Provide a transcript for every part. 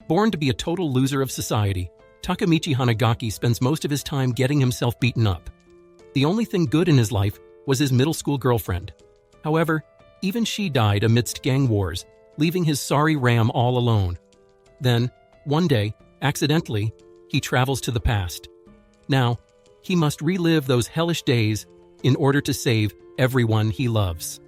Born to be a total loser of society, Takemichi Hanagaki spends most of his time getting himself beaten up. The only thing good in his life was his middle school girlfriend. However, even she died amidst gang wars, leaving his sorry Ram all alone. Then, one day, accidentally, he travels to the past. Now, he must relive those hellish days in order to save everyone he loves.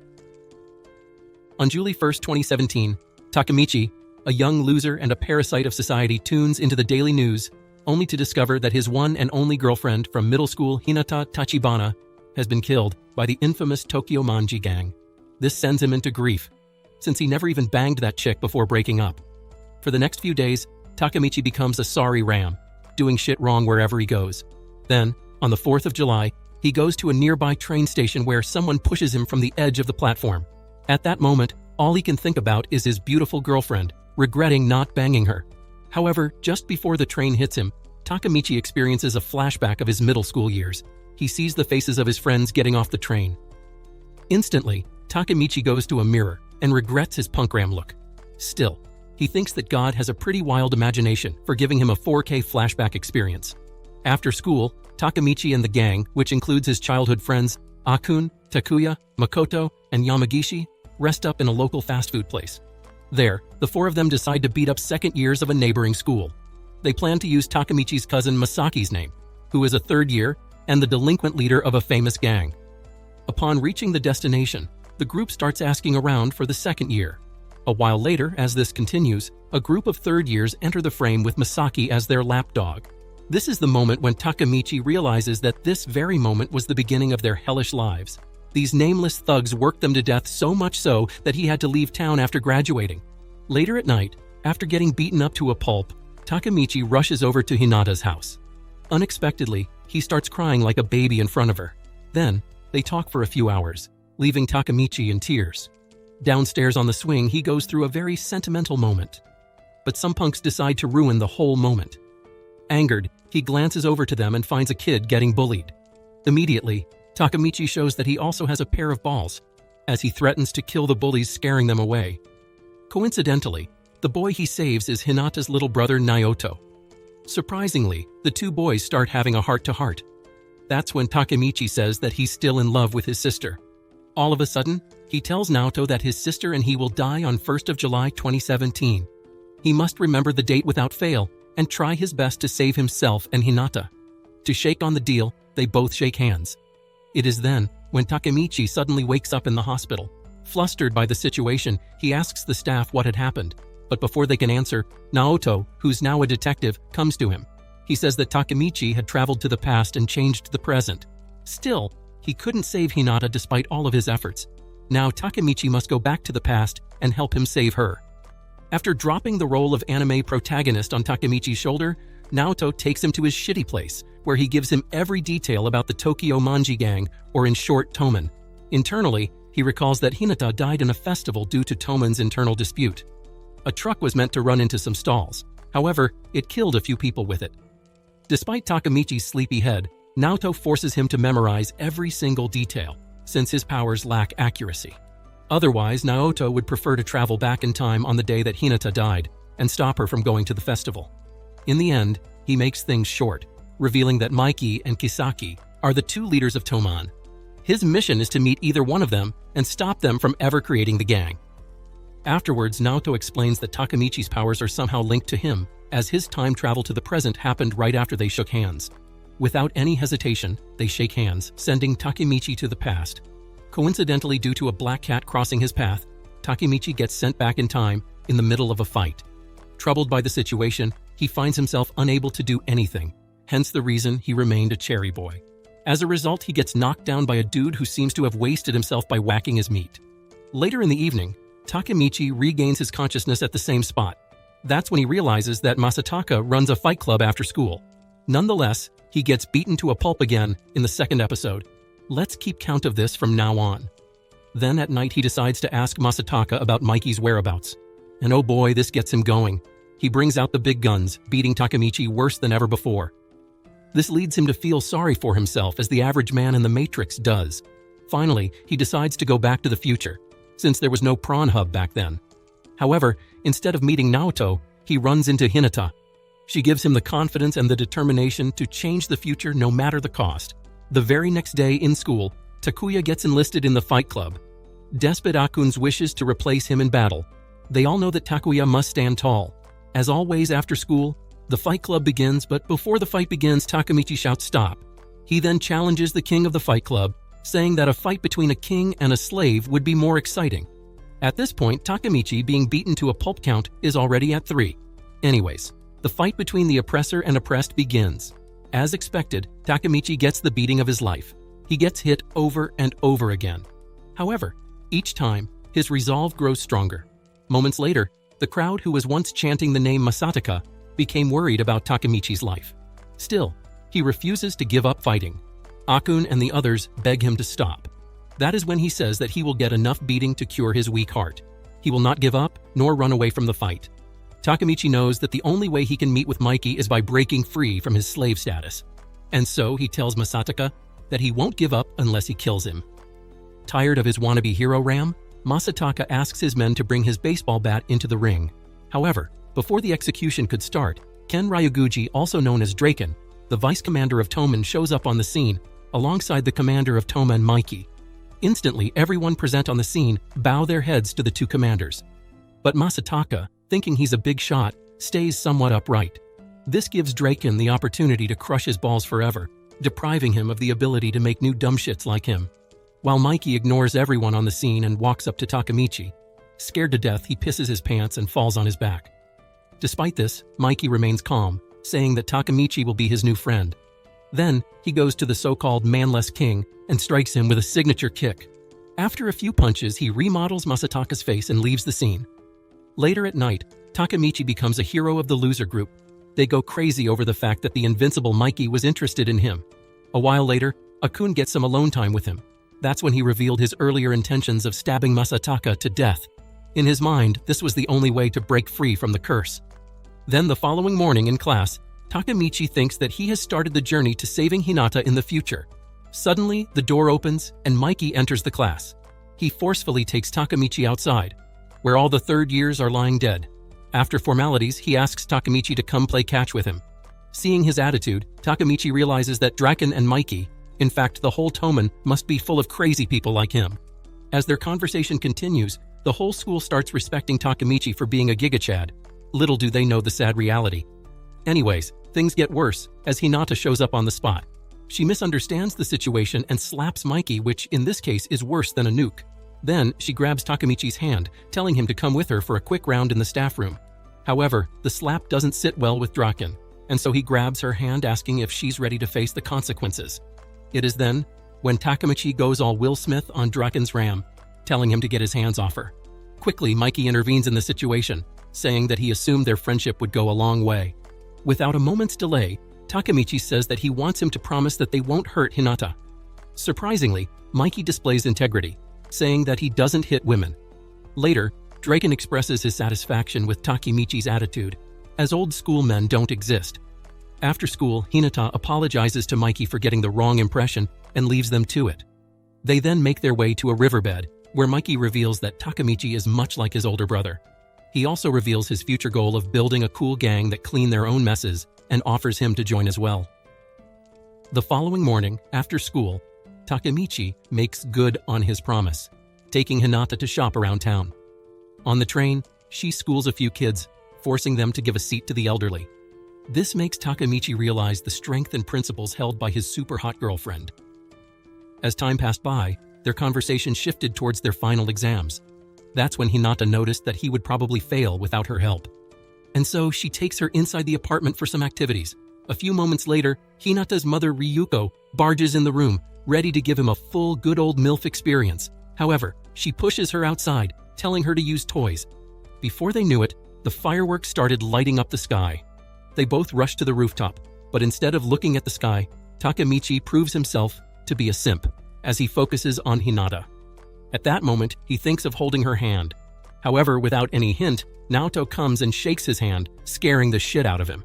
On July 1st, 2017, Takemichi, a young loser and a parasite of society, tunes into the daily news, only to discover that his one and only girlfriend from middle school, Hinata Tachibana, has been killed by the infamous Tokyo Manji gang. This sends him into grief, since he never even banged that chick before breaking up. For the next few days, Takemichi becomes a sorry Ram, doing shit wrong wherever he goes. Then, on the 4th of July, he goes to a nearby train station where someone pushes him from the edge of the platform. At that moment, all he can think about is his beautiful girlfriend, regretting not banging her. However, just before the train hits him, Takemichi experiences a flashback of his middle school years. He sees the faces of his friends getting off the train. Instantly, Takemichi goes to a mirror and regrets his punk ram look. Still, he thinks that God has a pretty wild imagination for giving him a 4K flashback experience. After school, Takemichi and the gang, which includes his childhood friends Akun, Takuya, Makoto, and Yamagishi, rest up in a local fast food place. There, the four of them decide to beat up second years of a neighboring school. They plan to use Takemichi's cousin Masaki's name, who is a third year and the delinquent leader of a famous gang. Upon reaching the destination, the group starts asking around for the second year. A while later, as this continues, a group of third years enter the frame with Masaki as their lapdog. This is the moment when Takemichi realizes that this very moment was the beginning of their hellish lives. These nameless thugs worked them to death, so much so that he had to leave town after graduating. Later at night, after getting beaten up to a pulp, Takemichi rushes over to Hinata's house. Unexpectedly, he starts crying like a baby in front of her. Then, they talk for a few hours, leaving Takemichi in tears. Downstairs on the swing, he goes through a very sentimental moment. But some punks decide to ruin the whole moment. Angered, he glances over to them and finds a kid getting bullied. Immediately, Takemichi shows that he also has a pair of balls, as he threatens to kill the bullies, scaring them away. Coincidentally, the boy he saves is Hinata's little brother Naoto. Surprisingly, the two boys start having a heart-to-heart. That's when Takemichi says that he's still in love with his sister. All of a sudden, he tells Naoto that his sister and he will die on 1st of July 2017. He must remember the date without fail and try his best to save himself and Hinata. To shake on the deal, they both shake hands. It is then when Takemichi suddenly wakes up in the hospital. Flustered by the situation, he asks the staff what had happened. But before they can answer, Naoto, who's now a detective, comes to him. He says that Takemichi had traveled to the past and changed the present. Still, he couldn't save Hinata despite all of his efforts. Now Takemichi must go back to the past and help him save her. After dropping the role of anime protagonist on Takemichi's shoulder, Naoto takes him to his shitty place, where he gives him every detail about the Tokyo Manji gang, or in short, Toman. Internally, he recalls that Hinata died in a festival due to Toman's internal dispute. A truck was meant to run into some stalls. However, it killed a few people with it. Despite Takemichi's sleepy head, Naoto forces him to memorize every single detail, since his powers lack accuracy. Otherwise, Naoto would prefer to travel back in time on the day that Hinata died and stop her from going to the festival. In the end, he makes things short, revealing that Mikey and Kisaki are the two leaders of Toman. His mission is to meet either one of them and stop them from ever creating the gang. Afterwards, Naoto explains that Takemichi's powers are somehow linked to him, as his time travel to the present happened right after they shook hands. Without any hesitation, they shake hands, sending Takemichi to the past. Coincidentally, due to a black cat crossing his path, Takemichi gets sent back in time in the middle of a fight. Troubled by the situation, he finds himself unable to do anything, hence the reason he remained a cherry boy. As a result, he gets knocked down by a dude who seems to have wasted himself by whacking his meat. Later in the evening, Takemichi regains his consciousness at the same spot. That's when he realizes that Masataka runs a fight club after school. Nonetheless, he gets beaten to a pulp again in the second episode. Let's keep count of this from now on. Then at night he decides to ask Masataka about Mikey's whereabouts. And oh boy, this gets him going. He brings out the big guns, beating Takemichi worse than ever before. This leads him to feel sorry for himself, as the average man in the Matrix does. Finally, he decides to go back to the future, since there was no prawn hub back then. However, instead of meeting Naoto, he runs into Hinata. She gives him the confidence and the determination to change the future no matter the cost. The very next day in school, Takuya gets enlisted in the fight club. Despite Akun's wishes to replace him in battle, they all know that Takuya must stand tall. As always after school, the fight club begins, but before the fight begins, Takemichi shouts stop. He then challenges the king of the fight club, saying that a fight between a king and a slave would be more exciting. At this point, Takemichi, being beaten to a pulp count, is already at 3. Anyways, the fight between the oppressor and oppressed begins. As expected, Takemichi gets the beating of his life. He gets hit over and over again. However, each time, his resolve grows stronger. Moments later, the crowd who was once chanting the name Masataka became worried about Takemichi's life. Still, he refuses to give up fighting. Akun and the others beg him to stop. That is when he says that he will get enough beating to cure his weak heart. He will not give up nor run away from the fight. Takemichi knows that the only way he can meet with Mikey is by breaking free from his slave status. And so he tells Masataka that he won't give up unless he kills him. Tired of his wannabe hero Ram, Masataka asks his men to bring his baseball bat into the ring. However, before the execution could start, Ken Ryuguchi, also known as Draken, the vice commander of Toman, shows up on the scene, alongside the commander of Toma and Mikey. Instantly, everyone present on the scene bow their heads to the two commanders. But Masataka, thinking he's a big shot, stays somewhat upright. This gives Draken the opportunity to crush his balls forever, depriving him of the ability to make new dumbshits like him. While Mikey ignores everyone on the scene and walks up to Takemichi. Scared to death, he pisses his pants and falls on his back. Despite this, Mikey remains calm, saying that Takemichi will be his new friend. Then, he goes to the so-called manless king and strikes him with a signature kick. After a few punches, he remodels Masataka's face and leaves the scene. Later at night, Takemichi becomes a hero of the loser group. They go crazy over the fact that the invincible Mikey was interested in him. A while later, Akun gets some alone time with him. That's when he revealed his earlier intentions of stabbing Masataka to death. In his mind, this was the only way to break free from the curse. Then the following morning in class, Takemichi thinks that he has started the journey to saving Hinata in the future. Suddenly, the door opens and Mikey enters the class. He forcefully takes Takemichi outside, where all the third years are lying dead. After formalities, he asks Takemichi to come play catch with him. Seeing his attitude, Takemichi realizes that Draken and Mikey, in fact the whole Toman, must be full of crazy people like him. As their conversation continues, the whole school starts respecting Takemichi for being a gigachad. Little do they know the sad reality. Anyways, things get worse as Hinata shows up on the spot. She misunderstands the situation and slaps Mikey, which in this case is worse than a nuke. Then she grabs Takemichi's hand, telling him to come with her for a quick round in the staff room. However, the slap doesn't sit well with Draken, and so he grabs her hand asking if she's ready to face the consequences. It is then when Takemichi goes all Will Smith on Draken's ram, telling him to get his hands off her. Quickly, Mikey intervenes in the situation, saying that he assumed their friendship would go a long way. Without a moment's delay, Takemichi says that he wants him to promise that they won't hurt Hinata. Surprisingly, Mikey displays integrity, saying that he doesn't hit women. Later, Draken expresses his satisfaction with Takemichi's attitude, as old school men don't exist. After school, Hinata apologizes to Mikey for getting the wrong impression and leaves them to it. They then make their way to a riverbed, where Mikey reveals that Takemichi is much like his older brother. He also reveals his future goal of building a cool gang that clean their own messes and offers him to join as well. The following morning, after school, Takemichi makes good on his promise, taking Hinata to shop around town. On the train, she schools a few kids, forcing them to give a seat to the elderly. This makes Takemichi realize the strength and principles held by his super hot girlfriend. As time passed by, their conversation shifted towards their final exams. That's when Hinata noticed that he would probably fail without her help. And so she takes her inside the apartment for some activities. A few moments later, Hinata's mother Ryuko barges in the room, ready to give him a full good old MILF experience. However, she pushes her outside, telling her to use toys. Before they knew it, the fireworks started lighting up the sky. They both rush to the rooftop, but instead of looking at the sky, Takemichi proves himself to be a simp as he focuses on Hinata. At that moment, he thinks of holding her hand. However, without any hint, Naoto comes and shakes his hand, scaring the shit out of him.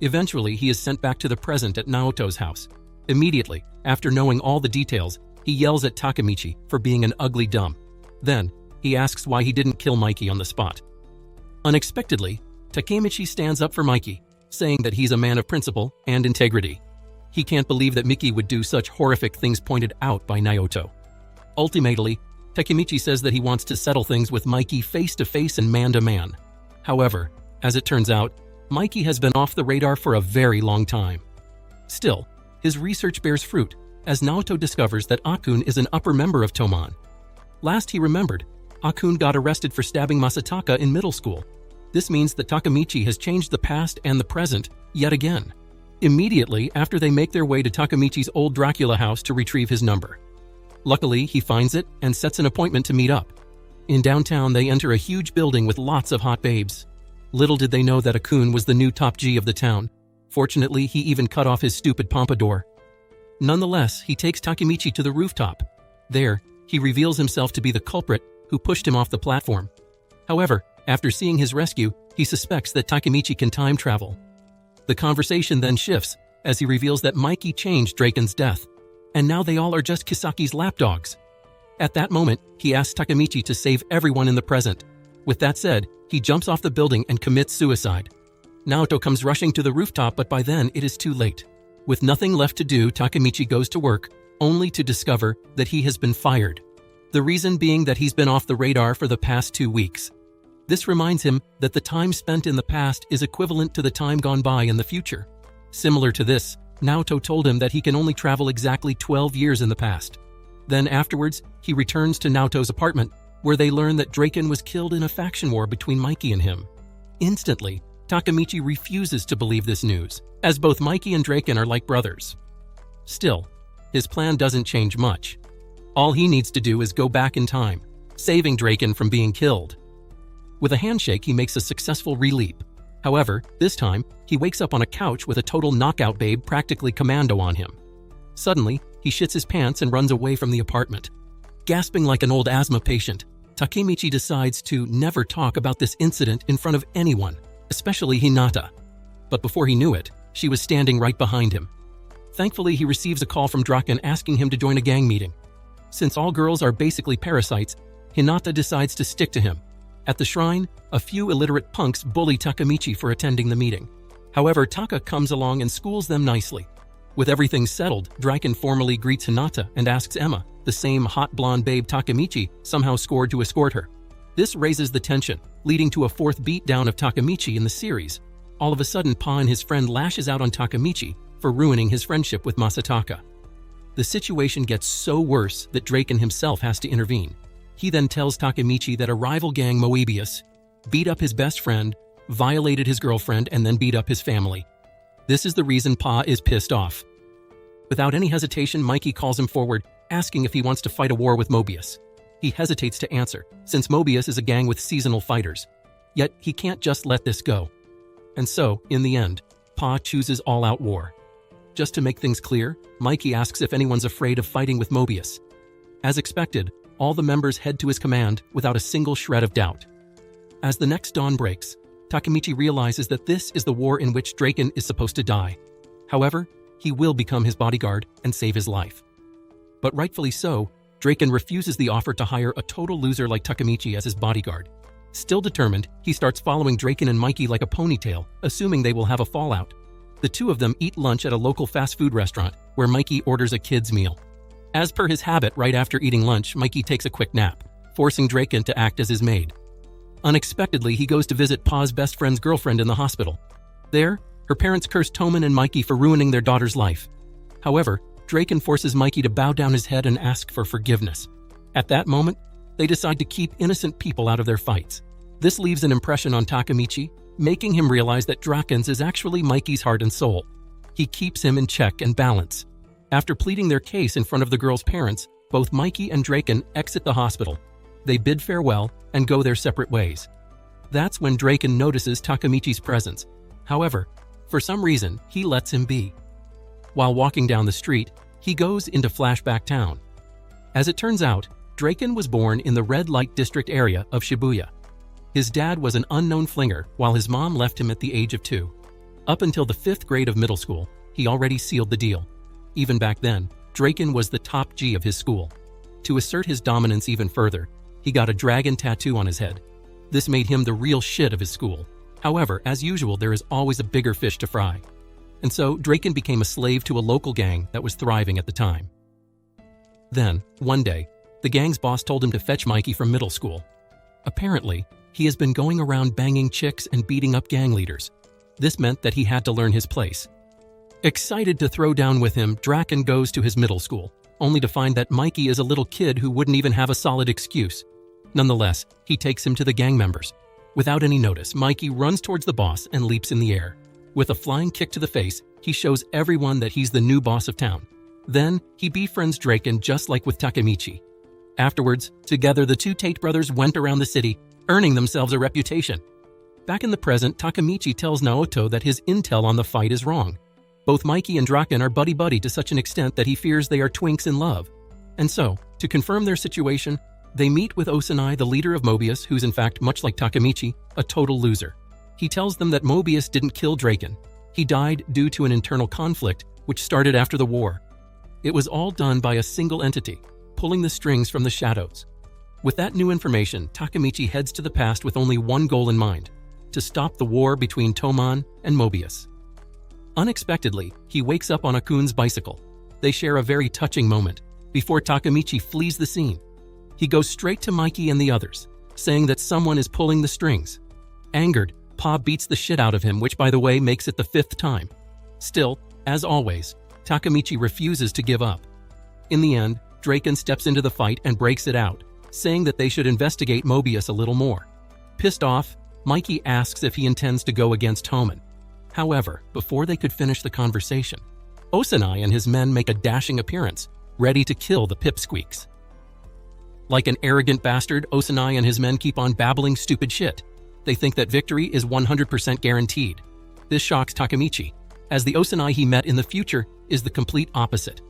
Eventually, he is sent back to the present at Naoto's house. Immediately, after knowing all the details, he yells at Takemichi for being an ugly dumb. Then, he asks why he didn't kill Mikey on the spot. Unexpectedly, Takemichi stands up for Mikey, saying that he's a man of principle and integrity. He can't believe that Miki would do such horrific things pointed out by Naoto. Ultimately, Takemichi says that he wants to settle things with Mikey face-to-face and man-to-man. However, as it turns out, Mikey has been off the radar for a very long time. Still, his research bears fruit, as Naoto discovers that Akun is an upper member of Toman. Last he remembered, Akun got arrested for stabbing Masataka in middle school. This means that Takemichi has changed the past and the present yet again. Immediately after they make their way to Takemichi's old Dracula house to retrieve his number. Luckily, he finds it and sets an appointment to meet up. In downtown, they enter a huge building with lots of hot babes. Little did they know that Akun was the new top G of the town. Fortunately, he even cut off his stupid pompadour. Nonetheless, he takes Takemichi to the rooftop. There, he reveals himself to be the culprit who pushed him off the platform. However, after seeing his rescue, he suspects that Takemichi can time travel. The conversation then shifts as he reveals that Mikey changed Draken's death, and now they all are just Kisaki's lapdogs. At that moment, he asks Takemichi to save everyone in the present. With that said, he jumps off the building and commits suicide. Naoto comes rushing to the rooftop, but by then it is too late. With nothing left to do, Takemichi goes to work, only to discover that he has been fired. The reason being that he's been off the radar for the past 2 weeks. This reminds him that the time spent in the past is equivalent to the time gone by in the future. Similar to this, Naoto told him that he can only travel exactly 12 years in the past. Then afterwards, he returns to Naoto's apartment, where they learn that Draken was killed in a faction war between Mikey and him. Instantly, Takemichi refuses to believe this news, as both Mikey and Draken are like brothers. Still, his plan doesn't change much. All he needs to do is go back in time, saving Draken from being killed. With a handshake, he makes a successful re-leap. However, this time, he wakes up on a couch with a total knockout babe practically commando on him. Suddenly, he shits his pants and runs away from the apartment. Gasping like an old asthma patient, Takemichi decides to never talk about this incident in front of anyone, especially Hinata. But before he knew it, she was standing right behind him. Thankfully, he receives a call from Draken asking him to join a gang meeting. Since all girls are basically parasites, Hinata decides to stick to him. At the shrine, a few illiterate punks bully Takemichi for attending the meeting. However, Taka comes along and schools them nicely. With everything settled, Draken formally greets Hinata and asks Emma, the same hot blonde babe Takemichi somehow scored to escort her. This raises the tension, leading to a fourth beatdown of Takemichi in the series. All of a sudden, Pa and his friend lashes out on Takemichi for ruining his friendship with Masataka. The situation gets so worse that Draken himself has to intervene. He then tells Takemichi that a rival gang, Moebius, beat up his best friend, violated his girlfriend, and then beat up his family. This is the reason Pa is pissed off. Without any hesitation, Mikey calls him forward, asking if he wants to fight a war with Moebius. He hesitates to answer, since Moebius is a gang with seasonal fighters. Yet, he can't just let this go. And so, in the end, Pa chooses all-out war. Just to make things clear, Mikey asks if anyone's afraid of fighting with Moebius. As expected, all the members head to his command without a single shred of doubt. As the next dawn breaks, Takemichi realizes that this is the war in which Draken is supposed to die. However, he will become his bodyguard and save his life. But rightfully so, Draken refuses the offer to hire a total loser like Takemichi as his bodyguard. Still determined, he starts following Draken and Mikey like a ponytail, assuming they will have a fallout. The two of them eat lunch at a local fast food restaurant, where Mikey orders a kid's meal. As per his habit, right after eating lunch, Mikey takes a quick nap, forcing Draken to act as his maid. Unexpectedly, he goes to visit Pa's best friend's girlfriend in the hospital. There, her parents curse Toman and Mikey for ruining their daughter's life. However, Draken forces Mikey to bow down his head and ask for forgiveness. At that moment, they decide to keep innocent people out of their fights. This leaves an impression on Takemichi, making him realize that Draken's is actually Mikey's heart and soul. He keeps him in check and balance. After pleading their case in front of the girl's parents, both Mikey and Draken exit the hospital. They bid farewell and go their separate ways. That's when Draken notices Takemichi's presence. However, for some reason, he lets him be. While walking down the street, he goes into Flashback Town. As it turns out, Draken was born in the red light district area of Shibuya. His dad was an unknown flinger, while his mom left him at the age of 2. Up until the 5th grade of middle school, he already sealed the deal. Even back then, Draken was the top G of his school. To assert his dominance even further, he got a dragon tattoo on his head. This made him the real shit of his school. However, as usual, there is always a bigger fish to fry. And so, Draken became a slave to a local gang that was thriving at the time. Then, one day, the gang's boss told him to fetch Mikey from middle school. Apparently, he has been going around banging chicks and beating up gang leaders. This meant that he had to learn his place. Excited to throw down with him, Draken goes to his middle school, only to find that Mikey is a little kid who wouldn't even have a solid excuse. Nonetheless, he takes him to the gang members. Without any notice, Mikey runs towards the boss and leaps in the air. With a flying kick to the face, he shows everyone that he's the new boss of town. Then, he befriends Draken just like with Takemichi. Afterwards, together the two Tate brothers went around the city, earning themselves a reputation. Back in the present, Takemichi tells Naoto that his intel on the fight is wrong. Both Mikey and Draken are buddy-buddy to such an extent that he fears they are twinks in love. And so, to confirm their situation, they meet with Osanai, the leader of Mobius, who's in fact, much like Takemichi, a total loser. He tells them that Mobius didn't kill Draken. He died due to an internal conflict, which started after the war. It was all done by a single entity, pulling the strings from the shadows. With that new information, Takemichi heads to the past with only one goal in mind: to stop the war between Toman and Mobius. Unexpectedly, he wakes up on Akun's bicycle. They share a very touching moment, before Takemichi flees the scene. He goes straight to Mikey and the others, saying that someone is pulling the strings. Angered, Pa beats the shit out of him, which by the way makes it the 5th time. Still, as always, Takemichi refuses to give up. In the end, Draken steps into the fight and breaks it out, saying that they should investigate Mobius a little more. Pissed off, Mikey asks if he intends to go against Toman. However, before they could finish the conversation, Osanai and his men make a dashing appearance, ready to kill the pipsqueaks. Like an arrogant bastard, Osanai and his men keep on babbling stupid shit. They think that victory is 100% guaranteed. This shocks Takemichi, as the Osanai he met in the future is the complete opposite.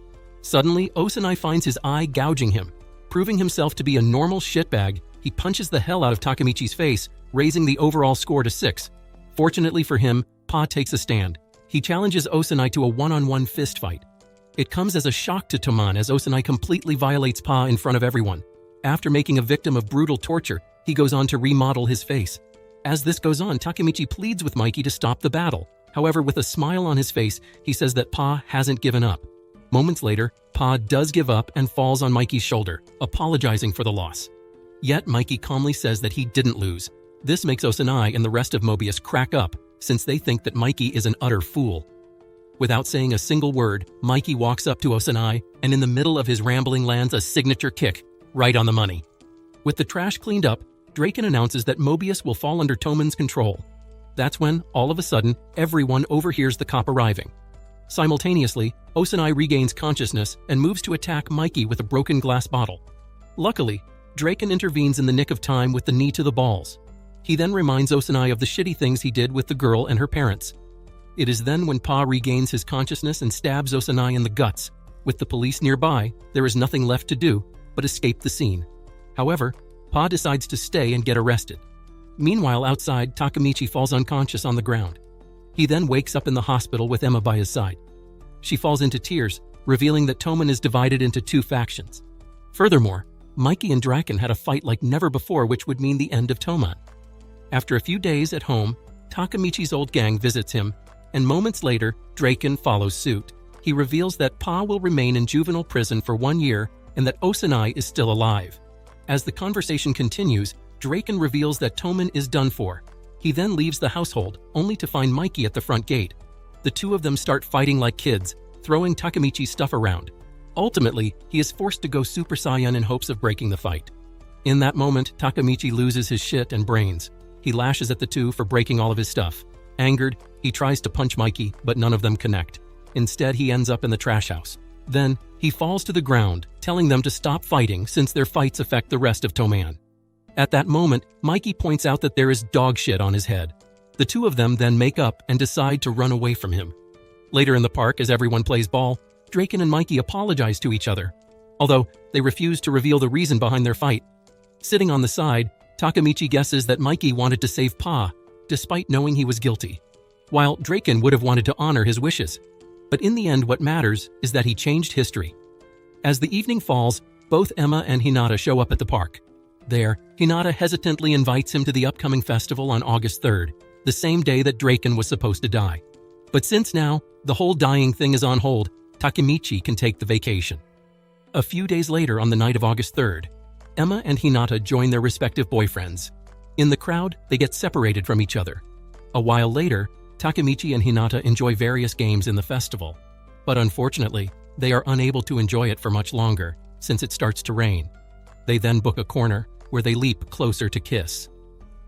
Suddenly, Osanai finds his eye gouging him. Proving himself to be a normal shitbag, he punches the hell out of Takemichi's face, raising the overall score to 6. Fortunately for him, Pa takes a stand. He challenges Osanai to a one-on-one fist fight. It comes as a shock to Toman as Osanai completely violates Pa in front of everyone. After making a victim of brutal torture, he goes on to remodel his face. As this goes on, Takemichi pleads with Mikey to stop the battle. However, with a smile on his face, he says that Pa hasn't given up. Moments later, Pa does give up and falls on Mikey's shoulder, apologizing for the loss. Yet Mikey calmly says that he didn't lose. This makes Osanai and the rest of Mobius crack up, since they think that Mikey is an utter fool. Without saying a single word, Mikey walks up to Osanai and in the middle of his rambling lands a signature kick, right on the money. With the trash cleaned up, Draken announces that Mobius will fall under Toman's control. That's when, all of a sudden, everyone overhears the cop arriving. Simultaneously, Osanai regains consciousness and moves to attack Mikey with a broken glass bottle. Luckily, Draken intervenes in the nick of time with the knee to the balls. He then reminds Osanai of the shitty things he did with the girl and her parents. It is then when Pa regains his consciousness and stabs Osanai in the guts. With the police nearby, there is nothing left to do but escape the scene. However, Pa decides to stay and get arrested. Meanwhile, outside, Takemichi falls unconscious on the ground. He then wakes up in the hospital with Emma by his side. She falls into tears, revealing that Toman is divided into 2 factions. Furthermore, Mikey and Draken had a fight like never before, which would mean the end of Toman. After a few days at home, Takemichi's old gang visits him, and moments later, Draken follows suit. He reveals that Pa will remain in juvenile prison for 1 year and that Osanai is still alive. As the conversation continues, Draken reveals that Toman is done for. He then leaves the household, only to find Mikey at the front gate. The two of them start fighting like kids, throwing Takemichi's stuff around. Ultimately, he is forced to go Super Saiyan in hopes of breaking the fight. In that moment, Takemichi loses his shit and brains. He lashes at the two for breaking all of his stuff. Angered, he tries to punch Mikey, but none of them connect. Instead, he ends up in the trash house. Then, he falls to the ground, telling them to stop fighting since their fights affect the rest of Toman. At that moment, Mikey points out that there is dog shit on his head. The two of them then make up and decide to run away from him. Later in the park, as everyone plays ball, Draken and Mikey apologize to each other, although they refuse to reveal the reason behind their fight. Sitting on the side, Takemichi guesses that Mikey wanted to save Pa, despite knowing he was guilty, while Draken would have wanted to honor his wishes. But in the end, what matters is that he changed history. As the evening falls, both Emma and Hinata show up at the park. There, Hinata hesitantly invites him to the upcoming festival on August 3rd, the same day that Draken was supposed to die. But since now, the whole dying thing is on hold, Takemichi can take the vacation. A few days later, on the night of August 3rd, Emma and Hinata join their respective boyfriends. In the crowd, they get separated from each other. A while later, Takemichi and Hinata enjoy various games in the festival. But unfortunately, they are unable to enjoy it for much longer, since it starts to rain. They then book a corner, where they leap closer to kiss.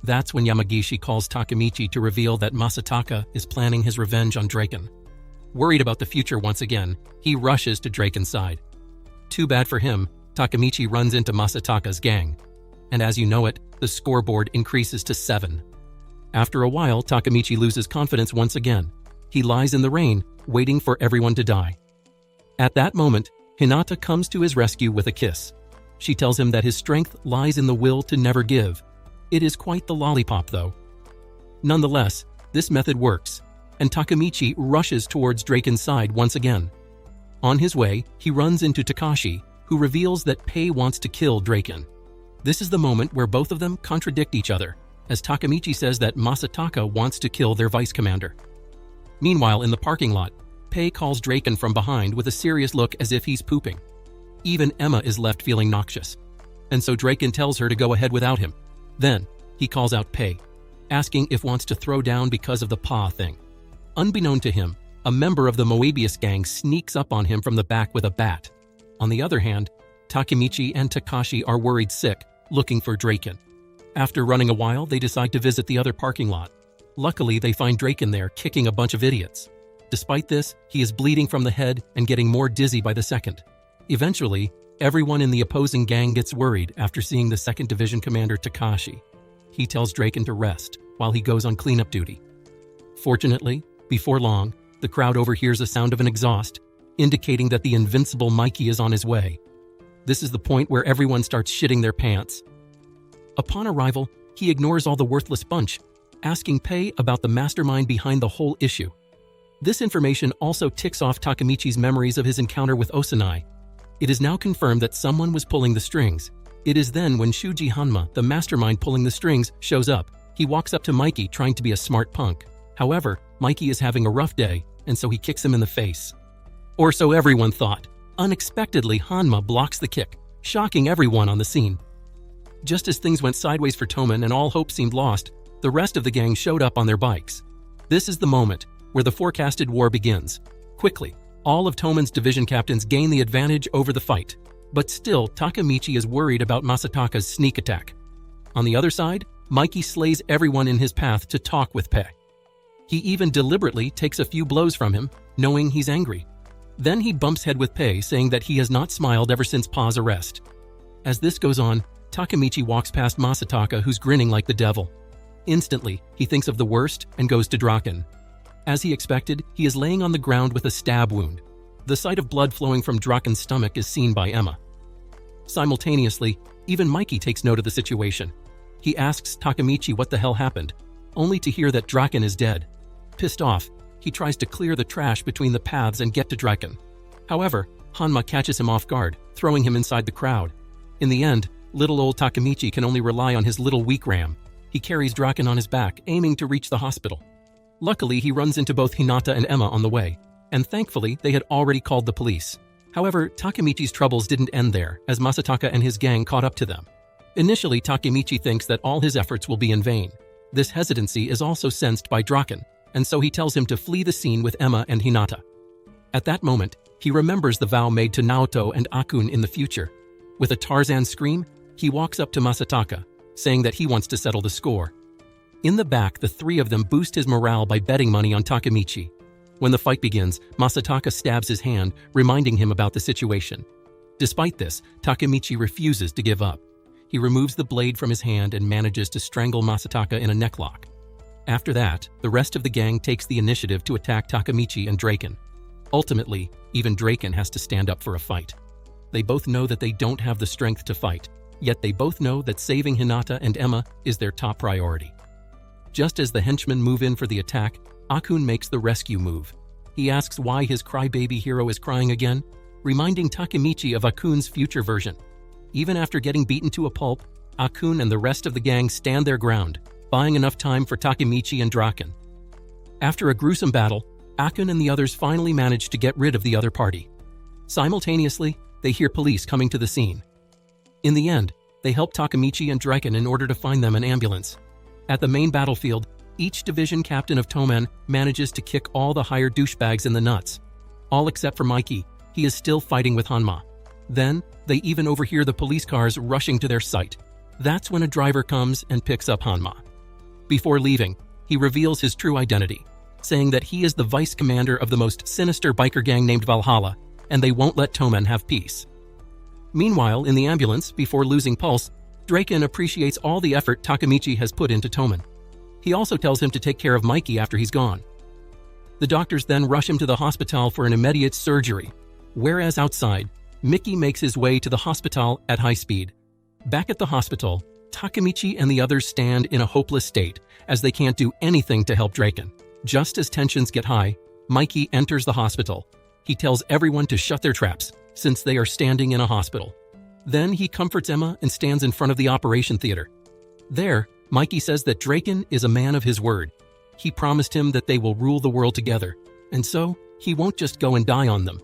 That's when Yamagishi calls Takemichi to reveal that Masataka is planning his revenge on Draken. Worried about the future once again, he rushes to Draken's side. Too bad for him, Takemichi runs into Masataka's gang. And as you know it, the scoreboard increases to 7. After a while, Takemichi loses confidence once again. He lies in the rain, waiting for everyone to die. At that moment, Hinata comes to his rescue with a kiss. She tells him that his strength lies in the will to never give. It is quite the lollipop, though. Nonetheless, this method works, and Takemichi rushes towards Draken's side once again. On his way, he runs into Takashi, who reveals that Pei wants to kill Draken. This is the moment where both of them contradict each other, as Takemichi says that Masataka wants to kill their vice commander. Meanwhile, in the parking lot, Pei calls Draken from behind with a serious look as if he's pooping. Even Emma is left feeling noxious, and so Draken tells her to go ahead without him. Then, he calls out Pei, asking if wants to throw down because of the paw thing. Unbeknown to him, a member of the Moebius gang sneaks up on him from the back with a bat. On the other hand, Takemichi and Takashi are worried sick, looking for Draken. After running a while, they decide to visit the other parking lot. Luckily, they find Draken there kicking a bunch of idiots. Despite this, he is bleeding from the head and getting more dizzy by the second. Eventually, everyone in the opposing gang gets worried after seeing the 2nd Division Commander Takashi. He tells Draken to rest while he goes on cleanup duty. Fortunately, before long, the crowd overhears the sound of an exhaust, indicating that the invincible Mikey is on his way. This is the point where everyone starts shitting their pants. Upon arrival, he ignores all the worthless bunch, asking Pei about the mastermind behind the whole issue. This information also ticks off Takemichi's memories of his encounter with Osanai. It is now confirmed that someone was pulling the strings. It is then when Shuji Hanma, the mastermind pulling the strings, shows up. He walks up to Mikey trying to be a smart punk. However, Mikey is having a rough day, and so he kicks him in the face. Or so everyone thought. Unexpectedly, Hanma blocks the kick, shocking everyone on the scene. Just as things went sideways for Toman and all hope seemed lost, the rest of the gang showed up on their bikes. This is the moment where the forecasted war begins. Quickly, all of Toman's division captains gain the advantage over the fight, but still Takemichi is worried about Masataka's sneak attack. On the other side, Mikey slays everyone in his path to talk with Pei. He even deliberately takes a few blows from him, knowing he's angry. Then he bumps head with Pei, saying that he has not smiled ever since Pa's arrest. As this goes on, Takemichi walks past Masataka, who's grinning like the devil. Instantly, he thinks of the worst and goes to Draken. As he expected, he is laying on the ground with a stab wound. The sight of blood flowing from Draken's stomach is seen by Emma. Simultaneously, even Mikey takes note of the situation. He asks Takemichi what the hell happened, only to hear that Draken is dead. Pissed off, he tries to clear the trash between the paths and get to Draken. However, Hanma catches him off guard, throwing him inside the crowd. In the end, little old Takemichi can only rely on his little weak ram. He carries Draken on his back, aiming to reach the hospital. Luckily, he runs into both Hinata and Emma on the way, and thankfully, they had already called the police. However, Takemichi's troubles didn't end there, as Masataka and his gang caught up to them. Initially, Takemichi thinks that all his efforts will be in vain. This hesitancy is also sensed by Draken, and so he tells him to flee the scene with Emma and Hinata. At that moment, he remembers the vow made to Naoto and Akun in the future. With a Tarzan scream, he walks up to Masataka, saying that he wants to settle the score. In the back, the three of them boost his morale by betting money on Takemichi. When the fight begins, Masataka stabs his hand, reminding him about the situation. Despite this, Takemichi refuses to give up. He removes the blade from his hand and manages to strangle Masataka in a necklock. After that, the rest of the gang takes the initiative to attack Takemichi and Draken. Ultimately, even Draken has to stand up for a fight. They both know that they don't have the strength to fight, yet they both know that saving Hinata and Emma is their top priority. Just as the henchmen move in for the attack, Akun makes the rescue move. He asks why his crybaby hero is crying again, reminding Takemichi of Akun's future version. Even after getting beaten to a pulp, Akun and the rest of the gang stand their ground. buying enough time for Takemichi and Draken. After a gruesome battle, Akun and the others finally manage to get rid of the other party. Simultaneously, they hear police coming to the scene. In the end, they help Takemichi and Draken in order to find them an ambulance. At the main battlefield, each division captain of Tomen manages to kick all the hired douchebags in the nuts. All except for Mikey, he is still fighting with Hanma. Then, they even overhear the police cars rushing to their site. That's when a driver comes and picks up Hanma. Before leaving, he reveals his true identity, saying that he is the vice commander of the most sinister biker gang named Valhalla, and they won't let Tomen have peace. Meanwhile, in the ambulance, before losing pulse, Draken appreciates all the effort Takemichi has put into Tomen. He also tells him to take care of Mikey after he's gone. The doctors then rush him to the hospital for an immediate surgery, whereas outside, Mickey makes his way to the hospital at high speed. Back at the hospital, Takemichi and the others stand in a hopeless state as they can't do anything to help Draken. Just as tensions get high, Mikey enters the hospital. He tells everyone to shut their traps, since they are standing in a hospital. Then he comforts Emma and stands in front of the operation theater. There, Mikey says that Draken is a man of his word. He promised him that they will rule the world together, and so he won't just go and die on them.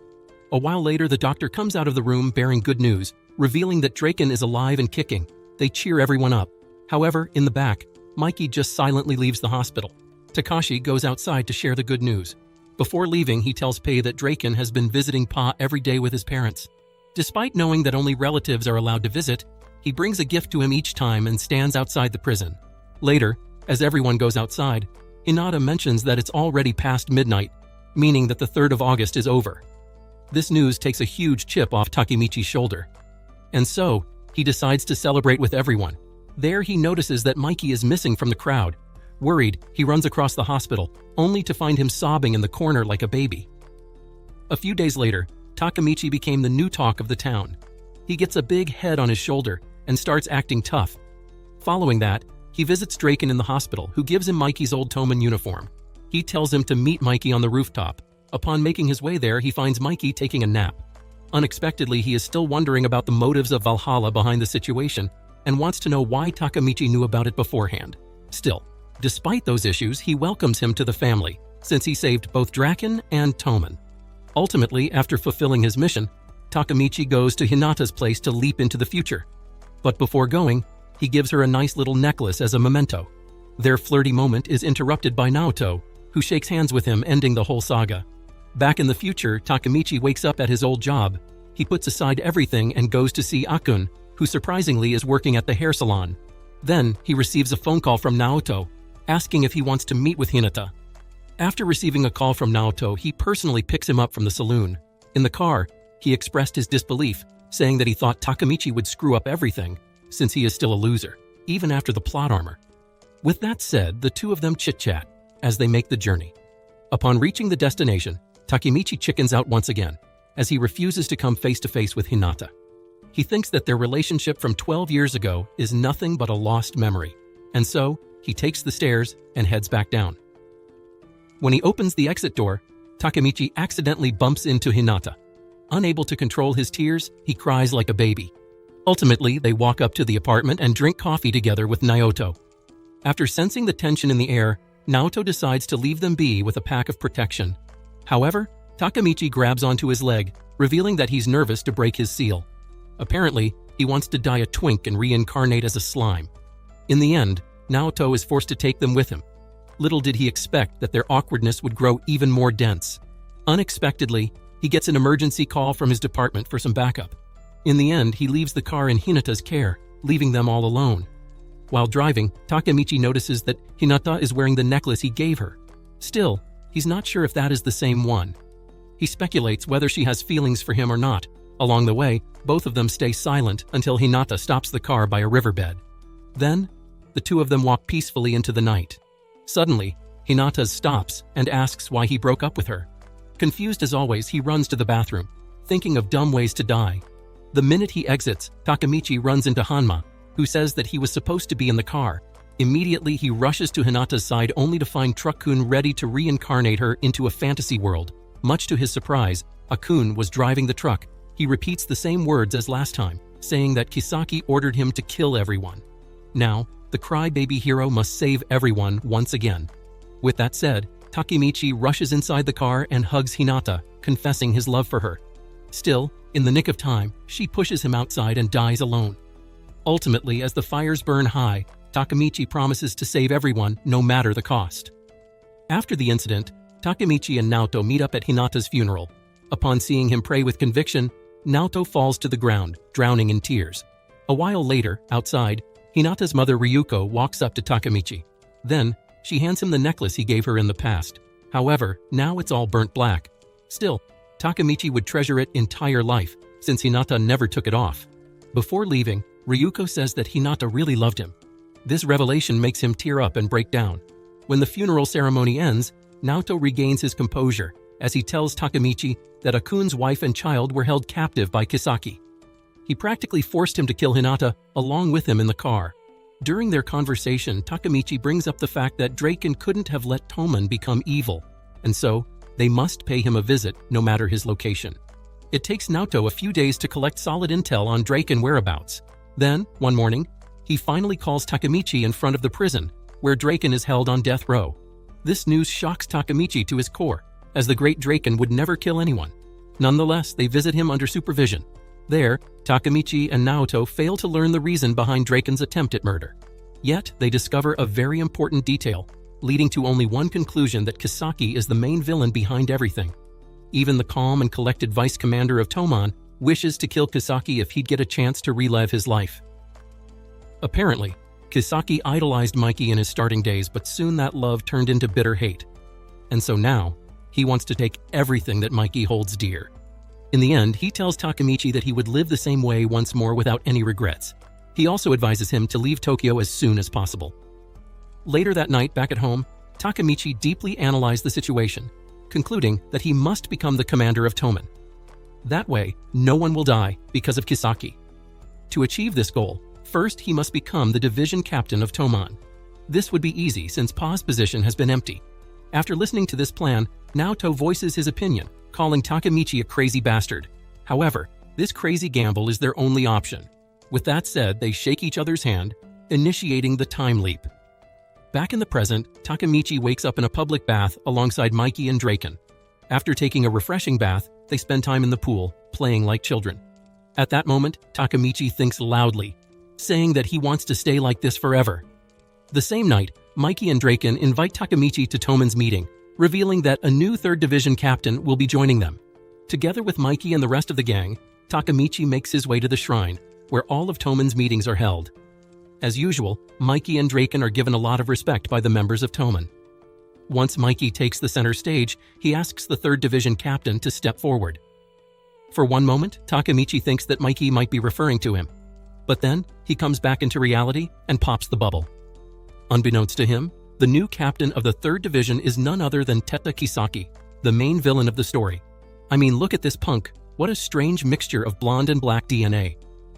A while later, the doctor comes out of the room bearing good news, revealing that Draken is alive and kicking. They cheer everyone up. However, in the back, Mikey just silently leaves the hospital. Takashi goes outside to share the good news. Before leaving, he tells Pei that Draken has been visiting Pa every day with his parents. Despite knowing that only relatives are allowed to visit, he brings a gift to him each time and stands outside the prison. Later, as everyone goes outside, Hinata mentions that it's already past midnight, meaning that the 3rd of August is over. This news takes a huge chip off Takemichi's shoulder. And so, he decides to celebrate with everyone. There he notices that Mikey is missing from the crowd. Worried, he runs across the hospital, only to find him sobbing in the corner like a baby. A few days later, Takemichi became the new talk of the town. He gets a big head on his shoulder and starts acting tough. Following that, he visits Draken in the hospital, who gives him Mikey's old Tomen uniform. He tells him to meet Mikey on the rooftop. Upon making his way there, he finds Mikey taking a nap. Unexpectedly, he is still wondering about the motives of Valhalla behind the situation and wants to know why Takemichi knew about it beforehand. Still, despite those issues, he welcomes him to the family, since he saved both Draken and Tomen. Ultimately, after fulfilling his mission, Takemichi goes to Hinata's place to leap into the future. But before going, he gives her a nice little necklace as a memento. Their flirty moment is interrupted by Naoto, who shakes hands with him, ending the whole saga. Back in the future, Takemichi wakes up at his old job. He puts aside everything and goes to see Akun, who surprisingly is working at the hair salon. Then, he receives a phone call from Naoto, asking if he wants to meet with Hinata. After receiving a call from Naoto, he personally picks him up from the saloon. In the car, he expressed his disbelief, saying that he thought Takemichi would screw up everything, since he is still a loser, even after the plot armor. With that said, the two of them chit-chat as they make the journey. Upon reaching the destination, Takemichi chickens out once again, as he refuses to come face-to-face with Hinata. He thinks that their relationship from 12 years ago is nothing but a lost memory, and so he takes the stairs and heads back down. When he opens the exit door, Takemichi accidentally bumps into Hinata. Unable to control his tears, he cries like a baby. Ultimately, they walk up to the apartment and drink coffee together with Naoto. After sensing the tension in the air, Naoto decides to leave them be with a pack of protection. However, Takemichi grabs onto his leg, revealing that he's nervous to break his seal. Apparently, he wants to die a twink and reincarnate as a slime. In the end, Naoto is forced to take them with him. Little did he expect that their awkwardness would grow even more dense. Unexpectedly, he gets an emergency call from his department for some backup. In the end, he leaves the car in Hinata's care, leaving them all alone. While driving, Takemichi notices that Hinata is wearing the necklace he gave her. Still, he's not sure if that is the same one. He speculates whether she has feelings for him or not. Along the way, both of them stay silent until Hinata stops the car by a riverbed. Then, the two of them walk peacefully into the night. Suddenly, Hinata stops and asks why he broke up with her. Confused as always, he runs to the bathroom, thinking of dumb ways to die. The minute he exits, Takemichi runs into Hanma, who says that he was supposed to be in the car. Immediately, he rushes to Hinata's side only to find Truck-kun ready to reincarnate her into a fantasy world. Much to his surprise, Akun was driving the truck. He repeats the same words as last time, saying that Kisaki ordered him to kill everyone. Now, the crybaby hero must save everyone once again. With that said, Takemichi rushes inside the car and hugs Hinata, confessing his love for her. Still, in the nick of time, she pushes him outside and dies alone. Ultimately, as the fires burn high, Takemichi promises to save everyone no matter the cost. After the incident, Takemichi and Naoto meet up at Hinata's funeral. Upon seeing him pray with conviction, Naoto falls to the ground, drowning in tears. A while later, outside, Hinata's mother Ryuko walks up to Takemichi. Then, she hands him the necklace he gave her in the past. However, now it's all burnt black. Still, Takemichi would treasure it entire life, since Hinata never took it off. Before leaving, Ryuko says that Hinata really loved him. This revelation makes him tear up and break down. When the funeral ceremony ends, Naoto regains his composure as he tells Takemichi that Akun's wife and child were held captive by Kisaki. He practically forced him to kill Hinata along with him in the car. During their conversation, Takemichi brings up the fact that Draken couldn't have let Toman become evil, and so they must pay him a visit no matter his location. It takes Naoto a few days to collect solid intel on Draken whereabouts. Then, one morning, he finally calls Takemichi in front of the prison, where Draken is held on death row. This news shocks Takemichi to his core, as the great Draken would never kill anyone. Nonetheless, they visit him under supervision. There, Takemichi and Naoto fail to learn the reason behind Draken's attempt at murder. Yet, they discover a very important detail, leading to only one conclusion: that Kisaki is the main villain behind everything. Even the calm and collected vice commander of Toman wishes to kill Kisaki if he'd get a chance to relive his life. Apparently, Kisaki idolized Mikey in his starting days, but soon that love turned into bitter hate. And so now, he wants to take everything that Mikey holds dear. In the end, he tells Takemichi that he would live the same way once more without any regrets. He also advises him to leave Tokyo as soon as possible. Later that night, back at home, Takemichi deeply analyzed the situation, concluding that he must become the commander of Toman. That way, no one will die because of Kisaki. To achieve this goal, first he must become the division captain of Toman. This would be easy since Pa's position has been empty. After listening to this plan, Naoto voices his opinion, calling Takemichi a crazy bastard. However, this crazy gamble is their only option. With that said, they shake each other's hand, initiating the time leap. Back in the present, Takemichi wakes up in a public bath alongside Mikey and Draken. After taking a refreshing bath, they spend time in the pool, playing like children. At that moment, Takemichi thinks loudly, saying that he wants to stay like this forever. The same night, Mikey and Draken invite Takemichi to Toman's meeting, revealing that a new 3rd Division captain will be joining them. Together with Mikey and the rest of the gang, Takemichi makes his way to the shrine, where all of Toman's meetings are held. As usual, Mikey and Draken are given a lot of respect by the members of Toman. Once Mikey takes the center stage, he asks the 3rd Division captain to step forward. For one moment, Takemichi thinks that Mikey might be referring to him. But then, he comes back into reality and pops the bubble. Unbeknownst to him, the new captain of the 3rd Division is none other than Teta Kisaki, the main villain of the story. I mean, look at this punk. What a strange mixture of blonde and black DNA.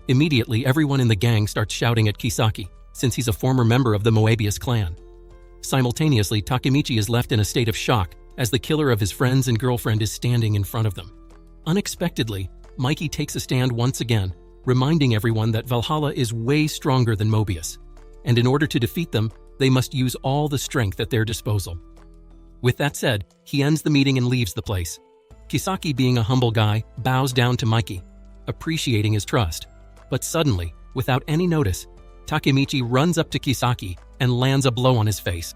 Immediately, everyone in the gang starts shouting at Kisaki, since he's a former member of the Moebius clan. Simultaneously, Takemichi is left in a state of shock as the killer of his friends and girlfriend is standing in front of them. Unexpectedly, Mikey takes a stand once again, reminding everyone that Valhalla is way stronger than Moebius, and in order to defeat them, they must use all the strength at their disposal. With that said, he ends the meeting and leaves the place. Kisaki, being a humble guy, bows down to Mikey, appreciating his trust. But suddenly, without any notice, Takemichi runs up to Kisaki and lands a blow on his face.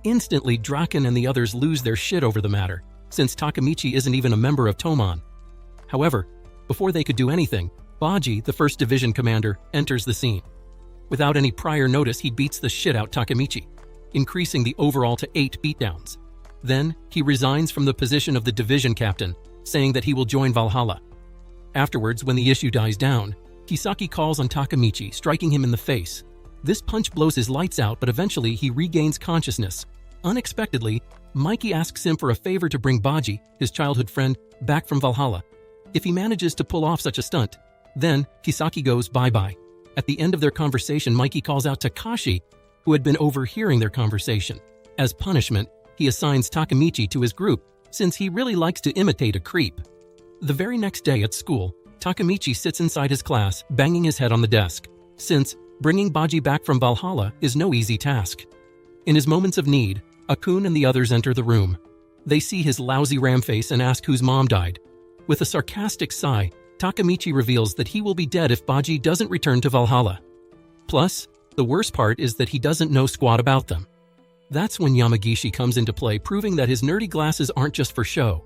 Instantly, Draken and the others lose their shit over the matter, since Takemichi isn't even a member of Toman. However, before they could do anything, Baji, the 1st Division commander, enters the scene. Without any prior notice, he beats the shit out Takemichi, increasing the overall to 8 beatdowns. Then, he resigns from the position of the division captain, saying that he will join Valhalla. Afterwards, when the issue dies down, Kisaki calls on Takemichi, striking him in the face. This punch blows his lights out, but eventually he regains consciousness. Unexpectedly, Mikey asks him for a favor to bring Baji, his childhood friend, back from Valhalla. If he manages to pull off such a stunt, then Kisaki goes bye-bye. At the end of their conversation, Mikey calls out Takashi, who had been overhearing their conversation. As punishment, he assigns Takemichi to his group, since he really likes to imitate a creep. The very next day at school, Takemichi sits inside his class, banging his head on the desk, since Bringing Baji back from Valhalla is no easy task. In his moments of need, Akun and the others enter the room. They see his lousy ram face and ask whose mom died. With a sarcastic sigh, Takemichi reveals that he will be dead if Baji doesn't return to Valhalla. Plus, the worst part is that he doesn't know squat about them. That's when Yamagishi comes into play, proving that his nerdy glasses aren't just for show.